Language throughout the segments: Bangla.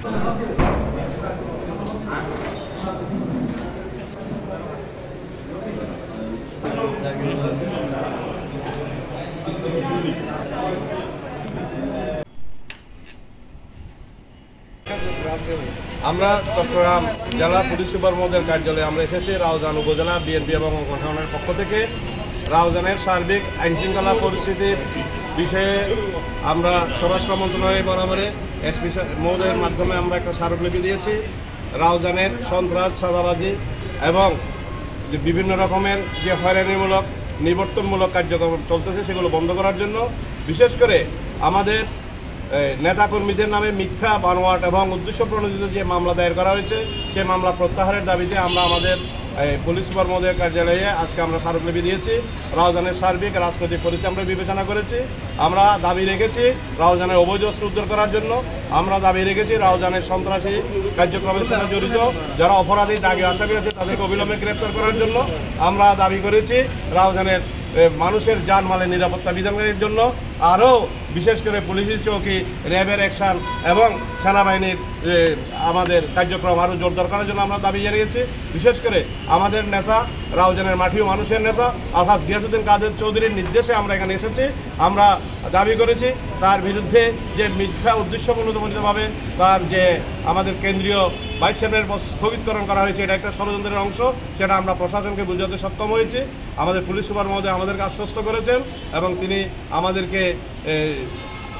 আমরা চট্টগ্রাম জেলা পুলিশ সুপার মহোদয়ের কার্যালয়ে আমরা এসেছি রাউজান উপজেলা বিএনপি এবং সংগঠনের পক্ষ থেকে রাউজানের সার্বিক আইনশৃঙ্খলা পরিস্থিতির বিষয়ে আমরা স্বরাষ্ট্র মন্ত্রণালয় বরাবরে এসপি মহোদয়ের মাধ্যমে আমরা একটা স্মারকলিপি দিয়েছি। রাউজানের সন্ত্রাস, চাঁদাবাজি এবং বিভিন্ন রকমের যে হয়রানিমূলক নিবর্তনমূলক কার্যক্রম চলতেছে সেগুলো বন্ধ করার জন্য, বিশেষ করে আমাদের নেতাকর্মীদের নামে মিথ্যা, বানোয়াট এবং উদ্দেশ্য প্রণোদিত যে মামলা দায়ের করা হয়েছে সেই মামলা প্রত্যাহারের দাবিতে আমরা আমাদের পুলিশ সুপার মহোদয়ের কার্যালয়ে আজকে আমরা স্মারকলিপি দিয়েছি। রাউজানের সার্বিক রাজনৈতিক পরিস্থিতি আমরা বিবেচনা করেছি। আমরা দাবি রেখেছি রাউজানের অবৈধ অস্ত্র উদ্ধার করার জন্য। আমরা দাবি রেখেছি রাউজানের সন্ত্রাসী কার্যক্রমের সাথে জড়িত যারা অপরাধী দাগে আসামি আছে তাদেরকে অবিলম্বে গ্রেপ্তার করার জন্য। আমরা দাবি করেছি রাউজানের মানুষের জানমালের নিরাপত্তা বিধানের জন্য। আরও বিশেষ করে পুলিশের চৌকি, র্যাবের অ্যাকশন এবং সেনাবাহিনীর আমাদের কার্যক্রম আরও জোরদার করার জন্য আমরা দাবি জানিয়েছি। বিশেষ করে আমাদের নেতা, রাউজানের মাটি ও মানুষের নেতা আলহাজ গিয়াসউদ্দিন কাদের চৌধুরীর নির্দেশে আমরা এখানে এসেছি। আমরা দাবি করেছি তার বিরুদ্ধে যে মিথ্যা উদ্দেশ্যপ্রণোদিতভাবে তার যে আমাদের কেন্দ্রীয় ভাইস চেয়ারম্যানের স্থগিতকরণ করা হয়েছে, এটা একটা ষড়যন্ত্রের অংশ, সেটা আমরা প্রশাসনকে বোঝাতে সক্ষম হয়েছি। আমাদের পুলিশ সুপার মহোদয় আমাদেরকে আশ্বস্ত করেছেন এবং তিনি আমাদেরকে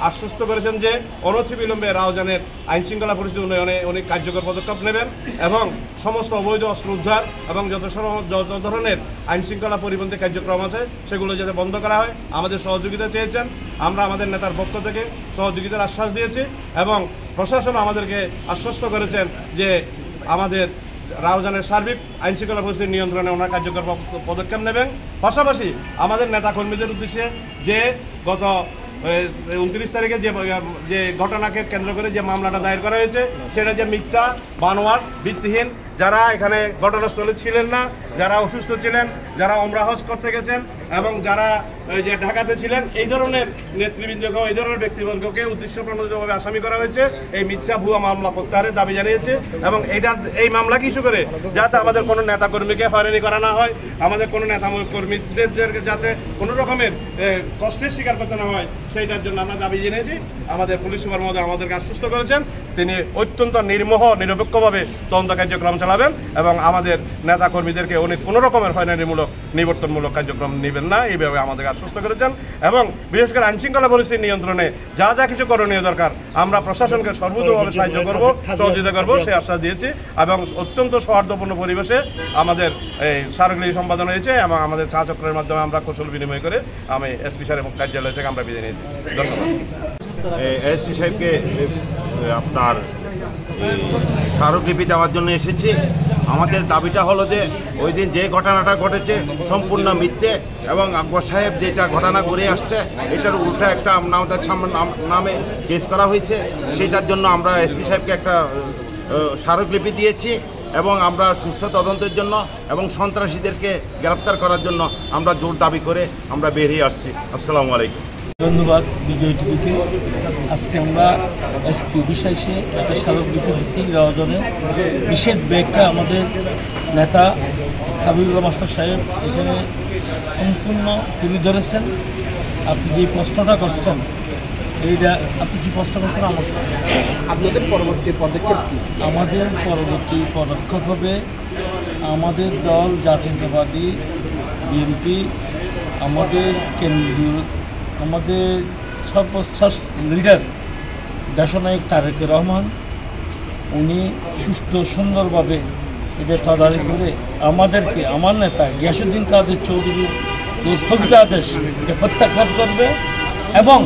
আশ্বস্ত করেছেন যে অনতিবিলম্বে রাউজানের আইনশৃঙ্খলা পরিস্থিতি উন্নয়নে অনেক কার্যকর পদক্ষেপ নেবেন এবং সমস্ত অবৈধ অস্ত্র উদ্ধার এবং যত ধরনের আইনশৃঙ্খলা পরিপন্থী কার্যক্রম আছে সেগুলো যাতে বন্ধ করা হয় আমাদের সহযোগিতা চেয়েছেন। আমরা আমাদের নেতার পক্ষ থেকে সহযোগিতার আশ্বাস দিয়েছি এবং প্রশাসন আমাদেরকে আশ্বস্ত করেছেন যে আমাদের রাউজানের সার্বিক আইনশৃঙ্খলা পরিস্থিতি নিয়ন্ত্রণে ওনার কার্যকর পদক্ষেপ নেবেন। পাশাপাশি আমাদের নেতাকর্মীদের উদ্দেশ্যে যে গত 29 তারিখে যে ঘটনাকে কেন্দ্র করে যে মামলাটা দায়ের করা হয়েছে সেটা যে মিথ্যা, বানোয়াট, ভিত্তিহীন, যারা এখানে ঘটনাস্থলে ছিলেন না, যারা অসুস্থ ছিলেন, যারা ওমরা হজ করতে গেছেন এবং যারা যে ঢাকাতে ছিলেন, এই ধরনের নেতৃবৃন্দকে, এই ধরনের ব্যক্তিবর্গকে উদ্দেশ্যপ্রণোদিতভাবে আসামি করা হয়েছে। এই মিথ্যা ভুয়া মামলা প্রত্যাহারের দাবি জানিয়েছে এবং এই মামলাকে ইস্যু করে যাতে আমাদের কোনো নেতাকর্মীকে হয়রানি করা না হয়, আমাদের কোনো নেতাকর্মীদের যাতে কোনো রকমের কষ্টের শিকার করতে না হয়, সেইটার জন্য আমরা দাবি জানিয়েছি। আমাদের পুলিশ সুপার মহোদয় আমাদেরকে আশ্বস্ত করেছেন তিনি অত্যন্ত নির্মোহ নিরপেক্ষভাবে তদন্ত কার্যক্রম চালাবেন এবং আমাদের নেতাকর্মীদেরকে কোনো রকমের হয়রানিমূলক নিবর্তনমূলক কার্যক্রম নেবেন না, এইভাবে আমাদেরকে আশ্বস্ত করেছেন। এবং বিশেষ করে আইনশৃঙ্খলা পরিস্থিতি নিয়ন্ত্রণে যা যা কিছু করণীয় দরকার আমরা প্রশাসনকে সর্বতোভাবে সাহায্য করব, সহযোগিতা করব, সেই আশ্বাস দিয়েছি। এবং অত্যন্ত সৌহার্দ্যপূর্ণ পরিবেশে আমাদের এই স্মারকলিপি সম্পাদন হয়েছে এবং আমাদের চা চক্রের মাধ্যমে আমরা কৌশল বিনিময় করে আমি এসপি সাহেব কার্যালয় থেকে আমরা বিদায় নিয়েছি। ধন্যবাদ। এসপি সাহেবকে আপনার স্মারকলিপি দেওয়ার জন্য এসেছি। আমাদের দাবিটা হলো যে ওই দিন যে ঘটনাটা ঘটেছে সম্পূর্ণ মিথ্যে এবং আকবর সাহেব যেটা ঘটনা করে আসছে এটার উল্টা একটা আমাদের নামে কেস করা হয়েছে। সেটার জন্য আমরা এসপি সাহেবকে একটা স্মারকলিপি দিয়েছি এবং আমরা সুষ্ঠু তদন্তের জন্য এবং সন্ত্রাসীদেরকে গ্রেফতার করার জন্য আমরা জোর দাবি করে আমরা বেরিয়ে আসছি। আসসালামু আলাইকুম। ধন্যবাদ বিজয় টিভিকে। আজকে আমরা এসপি অফিসে একটা স্মারকলিপি দিচ্ছি রাউজানে। বিশেষ ব্যাখ্যা আমাদের নেতা হাবিবুল্লাহ মাস্টার সাহেব এখানে সম্পূর্ণ তুলে ধরেছেন। আপনি যে প্রশ্নটা করছেন এইটা, আপনি কি প্রশ্ন করছেন আপনাদের পরবর্তী পদক্ষেপ কী? আমাদের পরবর্তী পদক্ষেপ হবে আমাদের দল জাতীয়তাবাদী বিএনপি, আমাদের কেন্দ্রীয় আমাদের সর্বশ্রেষ্ঠ লিডার দেশনায়ক তারেক রহমান, উনি সুষ্ঠু সুন্দরভাবে এটা তদারকি করে আমাদেরকে, আমার নেতা গিয়াসউদ্দিন কাদের চৌধুরীর যে স্থগিতাদেশ এটা প্রত্যাখ্যান করবে এবং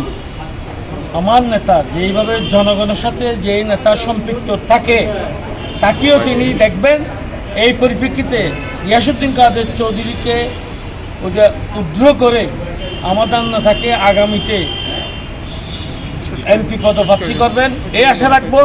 আমার নেতা যেইভাবে জনগণের সাথে যেই নেতা সম্পৃক্ত থাকে তাকেও তিনি দেখবেন। এই পরিপ্রেক্ষিতে গিয়াসউদ্দিন কাদের চৌধুরীকে ওটা উদ্ধার করে আমাদের নেতাকে আগামীতে এমপি পদপ্রার্থী করবেন এই আশা রাখবো।